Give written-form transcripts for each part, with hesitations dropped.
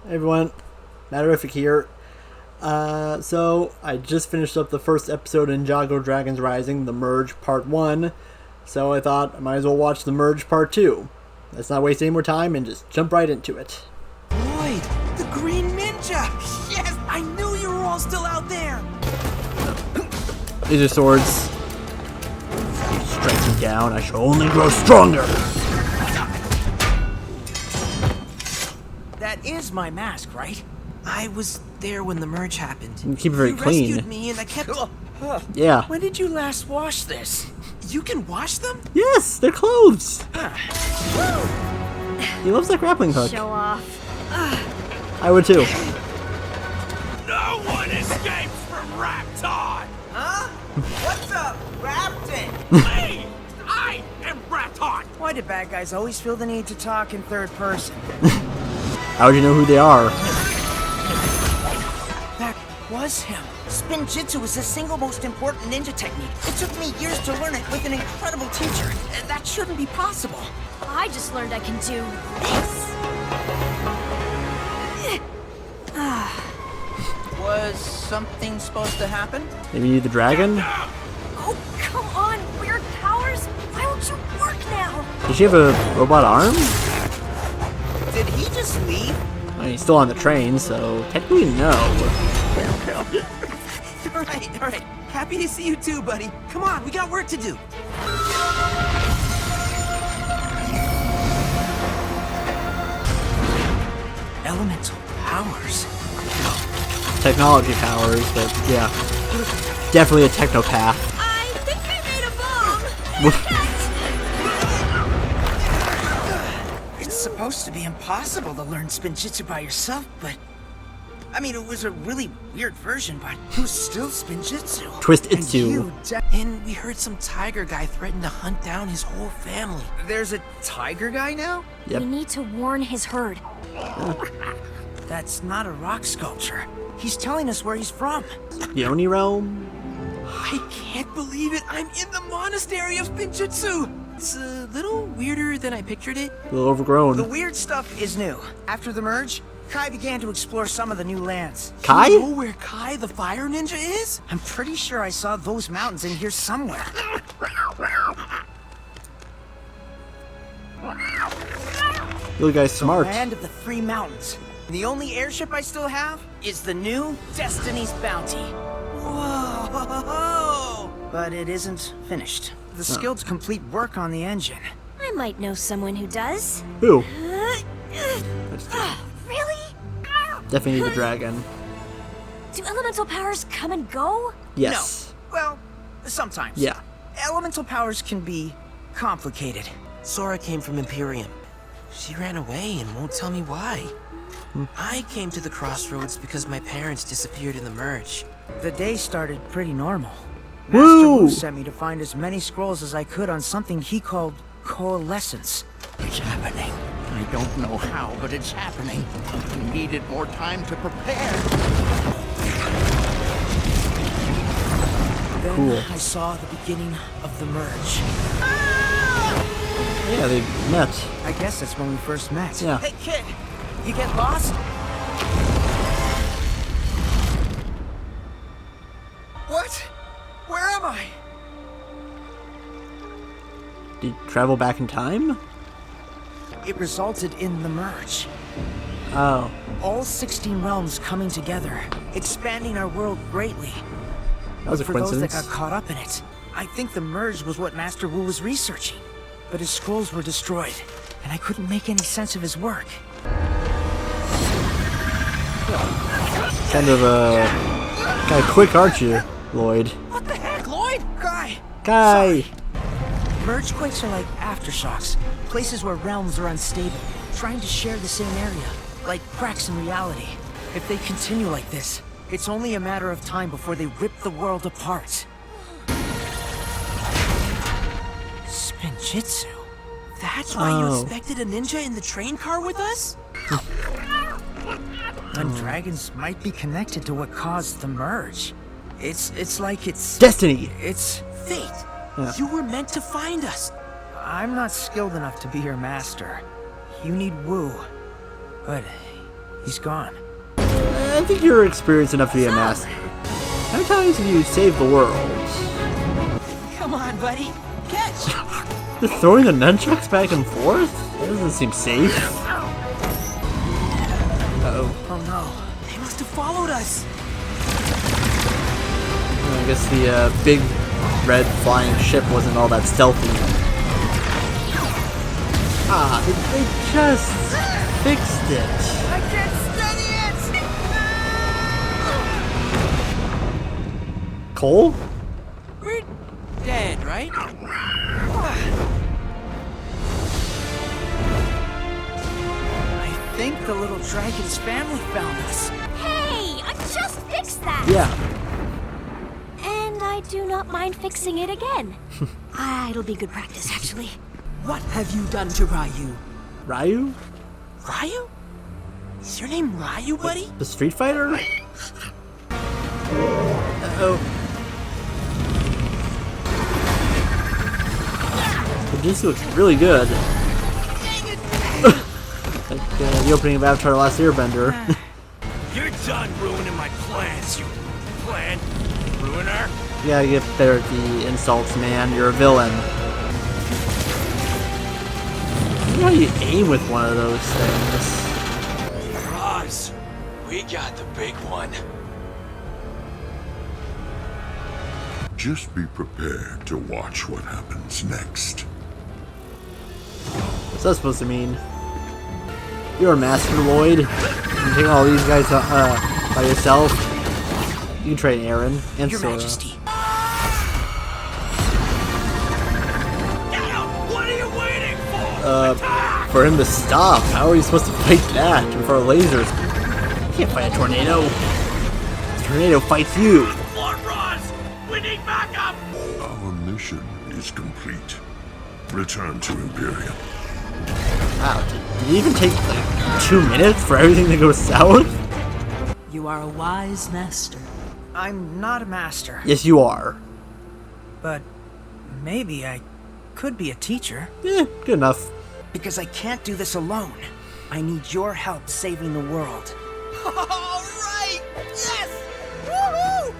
Hey everyone, Mattarific here. So I just finished up the first episode in NinjagoDragonsRising, the Merge Part 1. So I thought I might as well watch the Merge Part 2. Let's not waste any more time and just jump right into it. Lloyd, the Green Ninja! Yes, I knew you were all still out there! These are swords. You strike me down, I shall only grow stronger! That is my mask, right? I was there when the merge happened. You keep it very clean. You rescued me and I kept... Yeah. When did you last wash this? You can wash them? Yes, they're clothes! He loves that grappling hook. Show off. I would too. No one escapes from Rapton! Huh? What's up, Rapton? Me! I am Rapton! Why do bad guys always feel the need to talk in third person? How would you know who they are? That was him. Spinjitzu is the single most important ninja technique. It took me years to learn it with an incredible teacher. That shouldn't be possible. I just learned I can do this. Was something supposed to happen? Maybe the dragon? Oh, come on, weird powers. Why won't you work now? Does she have a robot arm? Did he just leave? I mean, he's still on the train, so technically no. All right. Happy to see you too, buddy. Come on, we got work to do. Elemental powers. Technology powers, but yeah. Definitely a technopath. I think I made a bomb. It's supposed to be impossible to learn Spinjitzu by yourself, but... I mean, it was a really weird version, but it was still Spinjitzu. Twist Itsu. And we heard some tiger guy threaten to hunt down his whole family. There's a tiger guy now? Yep. We need to warn his herd. That's not a rock sculpture. He's telling us where he's from. The Oni realm? I can't believe it. I'm in the monastery of Spinjitzu. It's a little weirder than I pictured it. A little overgrown. The weird stuff is new. After the merge, Kai began to explore some of the new lands. Kai? You know where Kai the fire ninja is? I'm pretty sure I saw those mountains in here somewhere. Little guy's smart. Land of the Free Mountains. The only airship I still have is the new Destiny's Bounty. Whoa! But it isn't finished. The skilled complete work on the engine. I might know someone who does. Who? Really? Definitely need the dragon. Do elemental powers come and go? Yes. No. Well, sometimes. Yeah. Elemental powers can be complicated. Sora came from Imperium. She ran away and won't tell me why. I came to the crossroads because my parents disappeared in the merge. The day started pretty normal. Master Woo! Wu sent me to find as many scrolls as I could on something he called coalescence. It's happening. I don't know how, but it's happening. We needed more time to prepare. Then Cool. I saw the beginning of the merge. Yeah, they met. I guess that's when we first met. Yeah. Hey kid, you get lost? What? Where am I? Did you travel back in time? It resulted in the merge. Oh. All 16 realms coming together, expanding our world greatly. That was a For those that coincidence. got caught up in it, I think the merge was what Master Wu was researching. But his scrolls were destroyed, and I couldn't make any sense of his work. Kind of quick, aren't you, Lloyd? What the heck, Lloyd? Kai! Kai! Merge quakes are like aftershocks, places where realms are unstable, trying to share the same area, like cracks in reality. If they continue like this, it's only a matter of time before they rip the world apart. Spinjitzu? That's why you expected a ninja in the train car with us? And dragons might be connected to what caused the merge. It's like it's... Destiny! It's fate. Yeah. You were meant to find us. I'm not skilled enough to be your master. You need Wu. But He's gone. I think you're experienced enough to be a master. How many times have you saved the world? Come on, buddy. Catch! You're throwing the nunchucks back and forth? That doesn't seem safe. Uh-oh. Oh no. They must have followed us. I guess the big red flying ship wasn't all that stealthy. Ah, they just fixed it. I can't steady it! Cole? We're dead, right? I think the little dragon's family found us. Hey, I just fixed that! Yeah. And I do not mind fixing it again. It'll be good practice, actually. What have you done to Ryu? Ryu? Ryu? Is your name Ryu, buddy? The Street Fighter? Uh-oh. The juice looks really good. Like the opening of Avatar: The Last Airbender. You're done ruining my plans, you plan ruiner. You gotta get better at the insults, man. You're a villain. You know how you aim with one of those things. Roz, we got the big one. Just be prepared to watch what happens next. What's that supposed to mean? You're a master, Lloyd. You can take all these guys by yourself. You can train Arin and Your Sora. Majesty. Get him! What are you waiting for? For him to stop. How are you supposed to fight that with our lasers? You can't fight a tornado. The tornado fights you. Lord Roz, we need backup. Our mission is complete. Return to Imperium. Wow, did it even take like 2 minutes for everything to go south? You are a wise master. I'm not a master, Yes, you are. but maybe I could be a teacher. Yeah, good enough. Because I can't do this alone. I need your help saving the world. All right! Yes! Woohoo!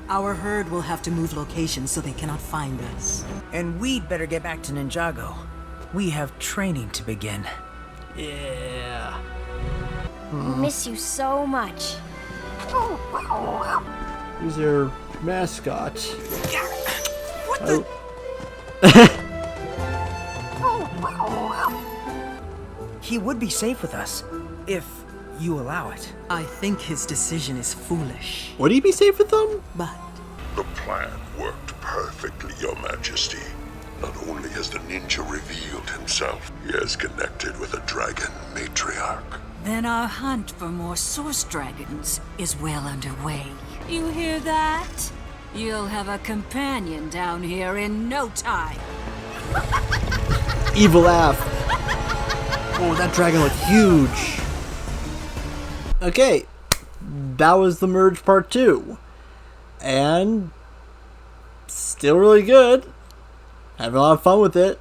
Our herd will have to move locations so they cannot find us. And we'd better get back to Ninjago. We have training to begin. Yeah. Miss you so much. Who's your mascot? What the? He would be safe with us, if you allow it. I think his decision is foolish, Would he be safe with them? but The plan worked perfectly, Your Majesty. Not only has the ninja revealed himself, he has connected with a dragon matriarch. Then our hunt for more source dragons is well underway. You hear that? You'll have a companion down here in no time. Evil laugh. Oh, that dragon looked huge. Okay, that was the Merge Part 2. And still really good. Having a lot of fun with it.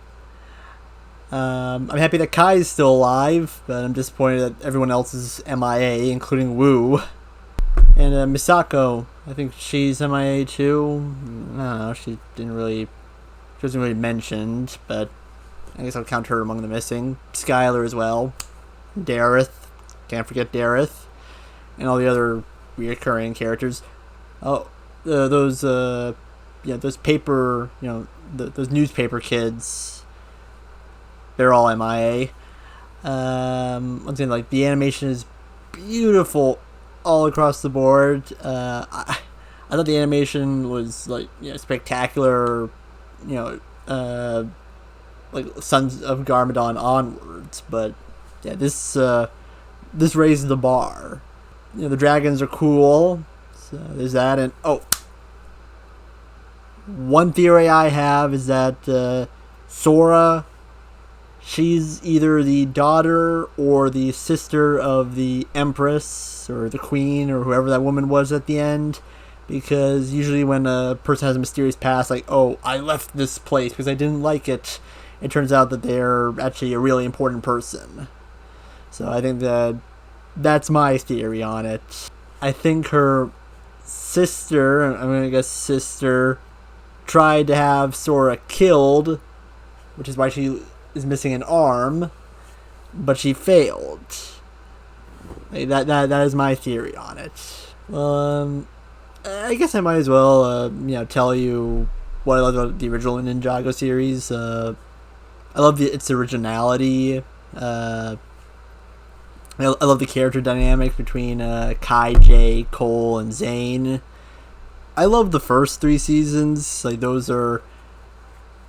I'm happy that Kai is still alive, but I'm disappointed that everyone else is MIA, including Wu. And Misako, I think she's MIA too. I don't know, she wasn't really mentioned, but I guess I'll count her among the missing. Skylar as well. Dareth, can't forget Dareth. And all the other reoccurring characters. Oh, those paper, those newspaper kids, they're all MIA. One thing, like, the animation is beautiful all across the board. I thought the animation was, like, spectacular, like Sons of Garmadon onwards, but yeah, this raises the bar. The dragons are cool, so there's that. And one theory I have is that Sora, she's either the daughter or the sister of the Empress or the Queen or whoever that woman was at the end, because usually when a person has a mysterious past, like, oh, I left this place because I didn't like it, it turns out that they're actually a really important person. So I think that that's my theory on it. I think her sister, I'm gonna guess sister, tried to have Sora killed, which is why she is missing an arm, but she failed. That is my theory on it. I guess I might as well, tell you what I love about the original Ninjago series. I love its originality. I love the character dynamics between Kai, Jay, Cole, and Zane. I love the first 3 seasons. Like, those are,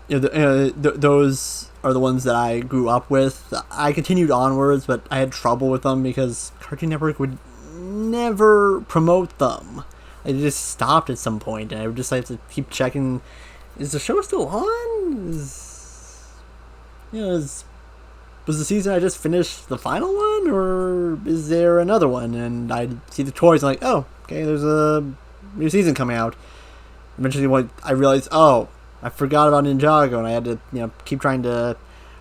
those are the ones that I grew up with. I continued onwards, but I had trouble with them because Cartoon Network would never promote them. Like, they just stopped at some point, and I would just have to keep checking. Is the show still on? Was the season I just finished the final one, or is there another one? And I'd see the toys, and like, oh, okay, there's a new season coming out. Eventually, when I realized, oh, I forgot about Ninjago, and I had to, keep trying to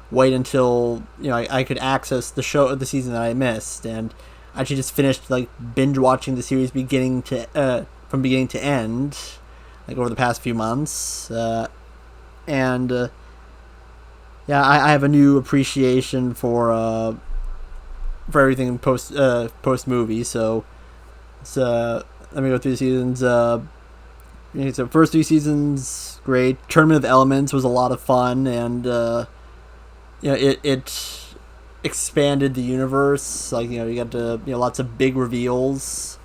wait until, I could access the season that I missed, and I actually just finished, like, binge watching the series from beginning to end, like, over the past few months, I have a new appreciation for everything post movie. So let me go through the seasons. So first 3 seasons, great. Tournament of Elements was a lot of fun, and it expanded the universe. Like, you got to lots of big reveals.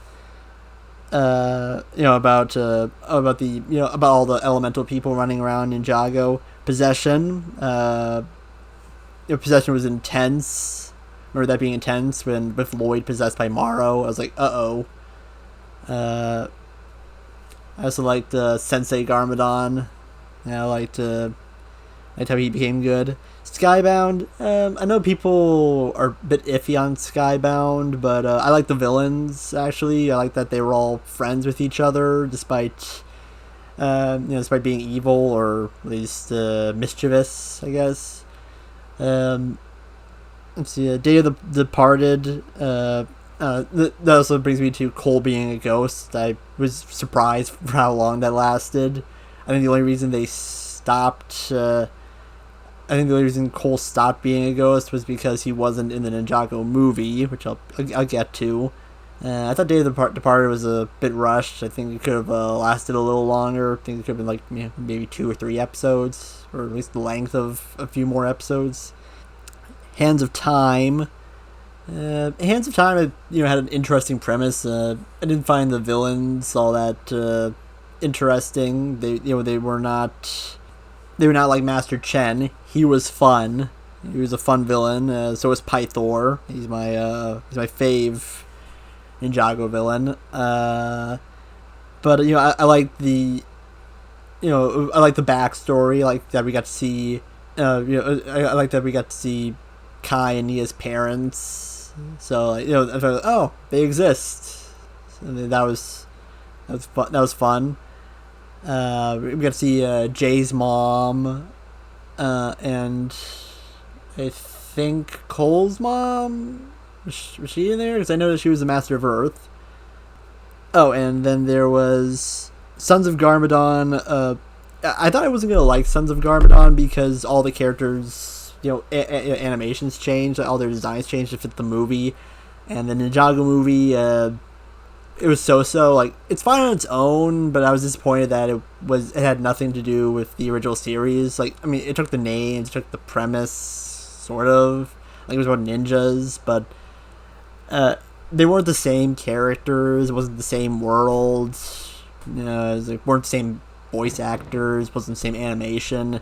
About all the elemental people running around Ninjago. Possession. Possession was intense. Remember that being intense with Lloyd possessed by Morrow. I was like, uh-oh. I also liked Sensei Garmadon. I liked how he became good. Skybound. I know people are a bit iffy on Skybound, but I like the villains, actually. I like that they were all friends with each other, despite being evil, or at least mischievous, I guess. Let's see, Day of the Departed. That also brings me to Cole being a ghost. I was surprised for how long that lasted. I think the only reason Cole stopped being a ghost was because he wasn't in the Ninjago movie, which I'll get to. I thought Day of the Departed was a bit rushed. I think it could have lasted a little longer. I think it could have been maybe 2 or 3 episodes, or at least the length of a few more episodes. Hands of Time. Hands of Time, had an interesting premise. I didn't find the villains all that interesting. They were not like Master Chen. He was fun. He was a fun villain. So was Pythor. He's my fave Ninjago villain. But I like the backstory. I like that we got to see. I like that we got to see Kai and Nia's parents. So I thought, oh, they exist. And that was fun. We got to see Jay's mom, and I think Cole's mom. Was she in there? Because I noticed she was the Master of Earth. Oh, and then there was Sons of Garmadon. I thought I wasn't going to like Sons of Garmadon because all the characters, animations changed. All their designs changed to fit the movie. And the Ninjago movie, it was so-so. Like, it's fine on its own, but I was disappointed that it had nothing to do with the original series. Like, I mean, it took the names, it took the premise, sort of. Like, it was about ninjas, but they weren't the same characters. It wasn't the same world. It weren't the same voice actors. It wasn't the same animation.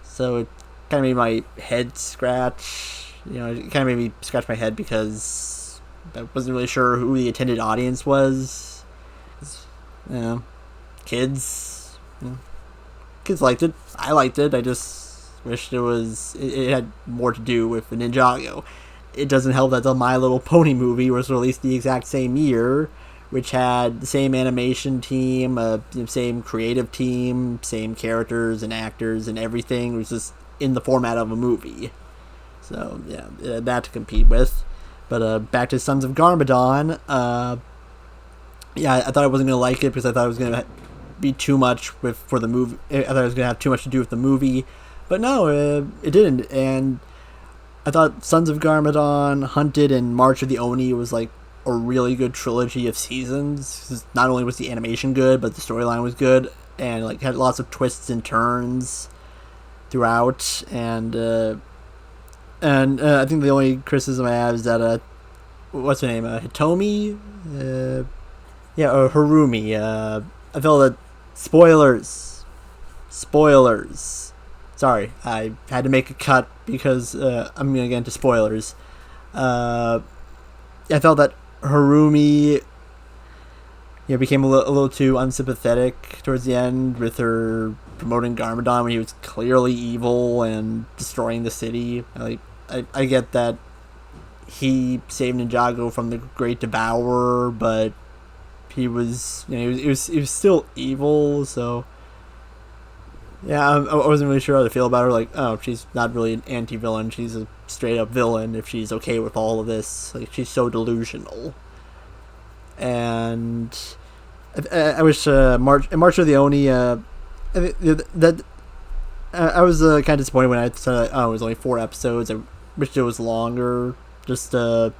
So it kind of made my head scratch. It kind of made me scratch my head because I wasn't really sure who the intended audience was. Kids. Kids liked it. I liked it. I just wished it had more to do with the Ninjago. It doesn't help that the My Little Pony movie was released the exact same year, which had the same animation team, same creative team, same characters and actors and everything. It was just in the format of a movie. So, yeah, that to compete with. But back to Sons of Garmadon. Yeah, I thought I wasn't gonna like it because I thought it was gonna be too much for the movie. I thought it was gonna have too much to do with the movie, but no, it didn't. And I thought Sons of Garmadon, Hunted, and March of the Oni was like a really good trilogy of seasons. 'Cause not only was the animation good, but the storyline was good, and like had lots of twists and turns throughout. And I think the only criticism I have is that what's her name, Hitomi, or Harumi. I felt that spoilers. Sorry, I had to make a cut because I'm gonna get into spoilers. I felt that Harumi, became a little too unsympathetic towards the end with her promoting Garmadon when he was clearly evil and destroying the city. I get that he saved Ninjago from the Great Devourer, but he was, he was still evil. So yeah, I wasn't really sure how to feel about her. Like, oh, she's not really an anti-villain; she's a straight-up villain. If she's okay with all of this, like, she's so delusional. And I wish March of the Oni. I was kind of disappointed when I said, oh, it was only 4 episodes. I wished it was longer, just to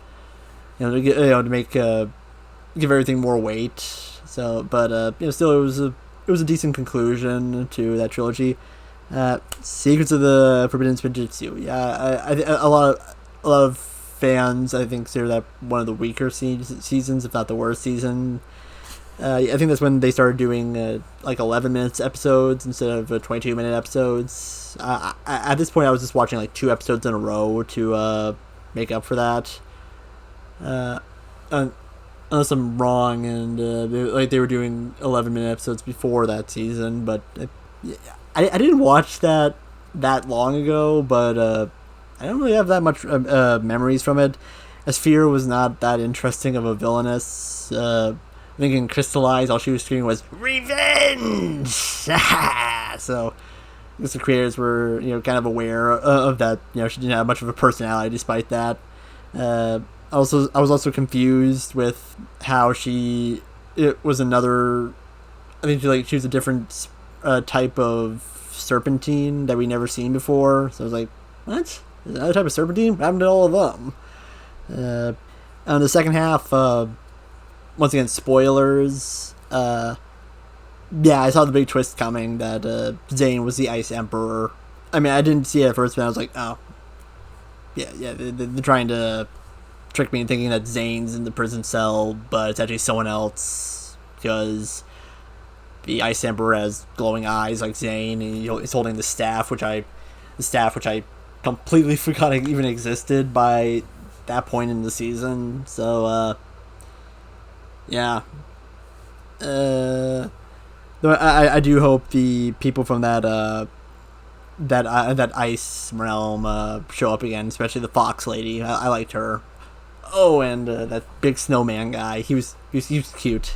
make give everything more weight. So, but still, it was a decent conclusion to that trilogy. Secrets of the Forbidden Spinjitzu. Yeah, a lot of fans, I think, consider that one of the weaker seasons, if not the worst season. I think that's when they started doing like 11 minutes episodes instead of 22-minute episodes. At this point, I was just watching like 2 episodes in a row to make up for that. Unless I'm wrong, and they were doing 11-minute episodes before that season, but I didn't watch that long ago, but I don't really have that much memories from it. Asphira was not that interesting of a villainess. I think in Crystallize, all she was screaming was revenge. So I guess the creators were kind of aware of that. She didn't have much of a personality despite that. I was also confused with how it was another. I think she was a different type of serpentine that we never seen before. So I was like, what? Is another type of serpentine? What happened to all of them? And the second half, once again, spoilers. Yeah, I saw the big twist coming that Zane was the Ice Emperor. I mean, I didn't see it at first, but I was like, oh, yeah, they're trying to trick me into thinking that Zane's in the prison cell, but it's actually someone else, because the Ice Emperor has glowing eyes like Zane, and he's holding the staff, which I completely forgot it even existed by that point in the season. So yeah, I do hope the people from that ice realm show up again, especially the Fox lady. I liked her. Oh, and that big snowman guy. He was cute.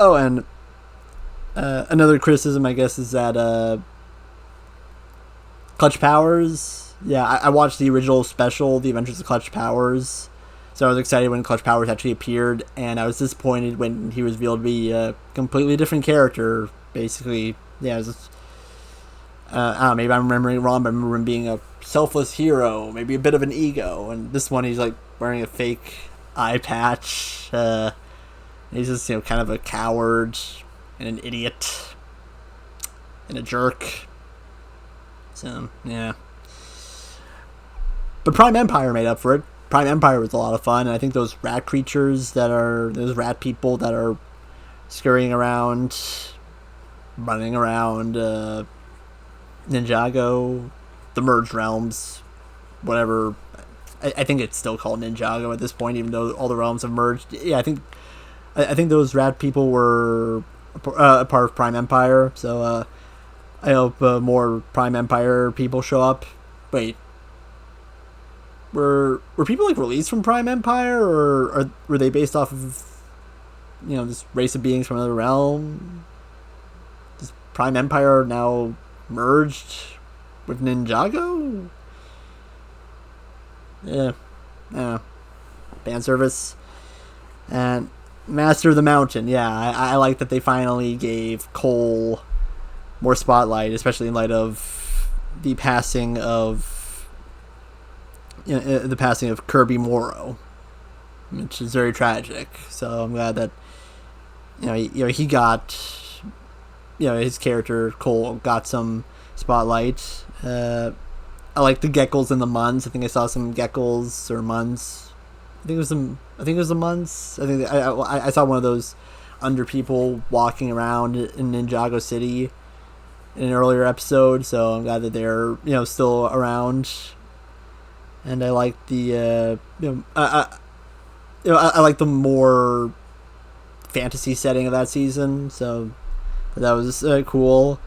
Oh, and another criticism, I guess, is that Clutch Powers. Yeah, I watched the original special, The Adventures of Clutch Powers. So I was excited when Clutch Powers actually appeared, and I was disappointed when he was revealed to be a completely different character. Basically, yeah, it was just, I don't know, maybe I'm remembering it wrong, but I remember him being a selfless hero, maybe a bit of an ego, and this one he's like wearing a fake eye patch. He's just kind of a coward and an idiot and a jerk. So yeah, but Prime Empire made up for it. Prime Empire was a lot of fun, and I think those rat creatures those rat people that are scurrying around, running around Ninjago, the Merged Realms, whatever. I think it's still called Ninjago at this point, even though all the realms have merged. Yeah, I think those rat people were a part of Prime Empire, so I hope more Prime Empire people show up. Wait, were people like released from Prime Empire, or were they based off of this race of beings from another realm? Is Prime Empire now merged with Ninjago? Yeah, fan service. And Master of the Mountain, yeah, I like that they finally gave Cole more spotlight, especially in light of the passing of Kirby Morrow, which is very tragic. So I'm glad that he got his character Cole got some spotlight. I like the geckos and the Muns. I think I saw some geckos or Muns. I think it was the Muns. I think I saw one of those under people walking around in Ninjago City in an earlier episode. So I'm glad that they're still around. And I like the I like the more fantasy setting of that season. So that was cool.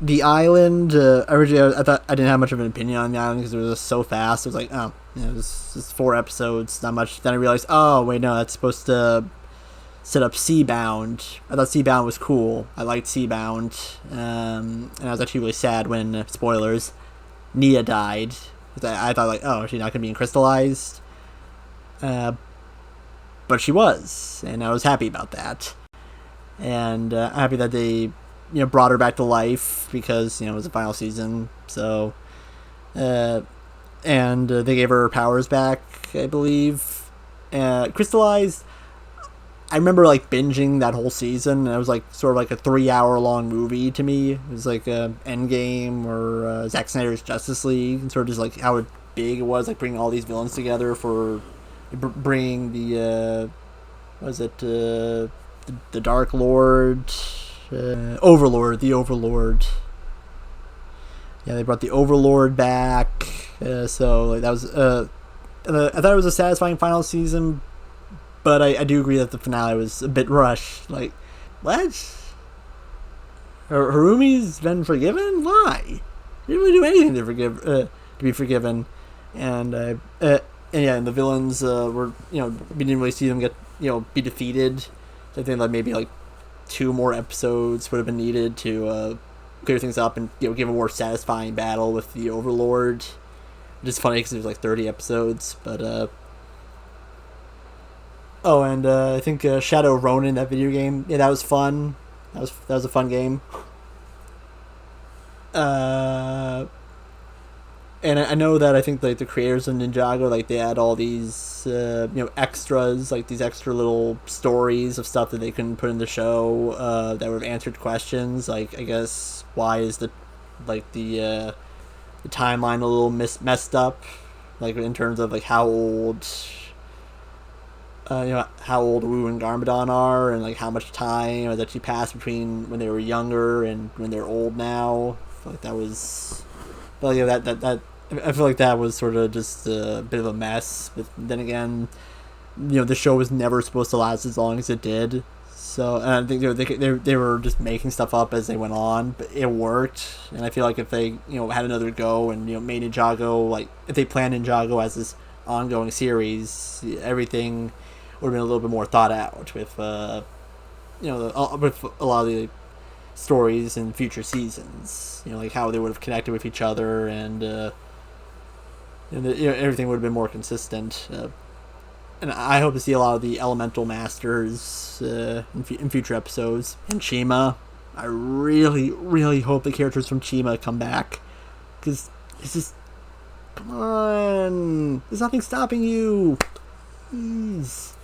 The island, originally I thought I didn't have much of an opinion on the island because it was just so fast. It was like, this is 4 episodes, not much. Then I realized, oh wait, no, that's supposed to set up Seabound. I thought Seabound was cool. I liked Seabound, and I was actually really sad when, spoilers, Nia died. I thought like, oh, she's not gonna be crystallized, but she was, and I was happy about that. And happy that they brought her back to life because it was the final season. So and they gave her powers back, I believe. Crystallized, I remember like binging that whole season, and it was like sort of like a 3-hour long movie to me. It was like Endgame or Zack Snyder's Justice League, and sort of just like how big it was, like bringing all these villains together for bringing the the Dark Lord, the Overlord. Yeah, they brought the Overlord back. So like, that was I thought it was a satisfying final season, but I do agree that the finale was a bit rushed. Like, what? Harumi's been forgiven? Why? He didn't really do anything to be forgiven. And and the villains were we didn't really see them get be defeated. I think that maybe like 2 more episodes would have been needed to clear things up and give a more satisfying battle with the Overlord. Which is funny because there's like 30 episodes, but and I think Shadow Ronin, that video game, that was fun. That was a fun game. And I know that I think like the creators of Ninjago, like they had all these extras, like these extra little stories of stuff that they couldn't put in the show that would have answered questions. Like, I guess, why is the timeline a little messed up, like in terms of like how old Wu and Garmadon are, and like how much time has actually passed between when they were younger and when they're old now. I feel like that was, but that I feel like that was sort of just a bit of a mess. But then again, the show was never supposed to last as long as it did. So, and I think they were just making stuff up as they went on, but it worked. And I feel like if they had another go and made Ninjago, like if they planned Ninjago as this ongoing series, everything would have been a little bit more thought out with with a lot of the stories in future seasons. Like how they would have connected with each other, and everything would have been more consistent. And I hope to see a lot of the Elemental Masters in future episodes. And Chima, I really, really hope the characters from Chima come back, because it's just, come on, there's nothing stopping you, please.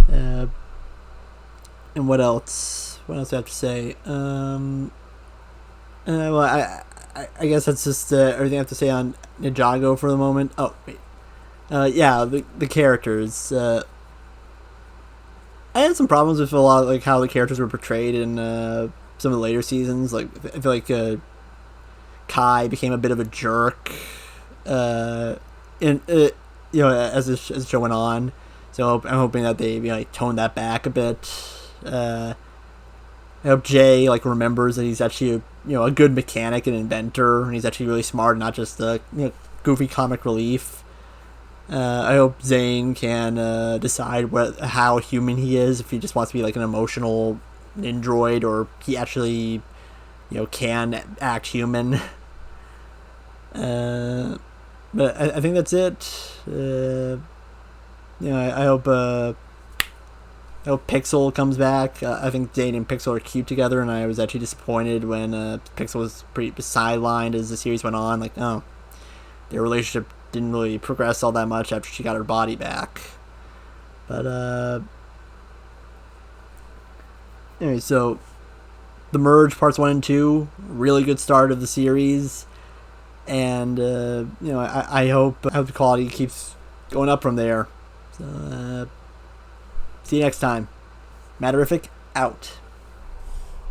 And what else? What else do I have to say? Well, I guess that's just everything I have to say on Ninjago for the moment. Oh, wait. Yeah, the characters. I had some problems with a lot of, like, how the characters were portrayed in some of the later seasons. Like, I feel like Kai became a bit of a jerk as the show went on. So I'm hoping that they tone that back a bit. I hope Jay remembers that he's actually a good mechanic and inventor, and he's actually really smart, not just a goofy comic relief. I hope Zane can decide how human he is, if he just wants to be an emotional android, or he actually can act human. But I think that's it. I hope Pixel comes back. I think Zane and Pixel are cute together, and I was actually disappointed when Pixel was pretty sidelined as the series went on. Like, oh, their relationship didn't really progress all that much after she got her body back. But anyway, so The Merge parts 1 and 2, really good start of the series, and I hope the quality keeps going up from there. So see you next time. Mattarific out.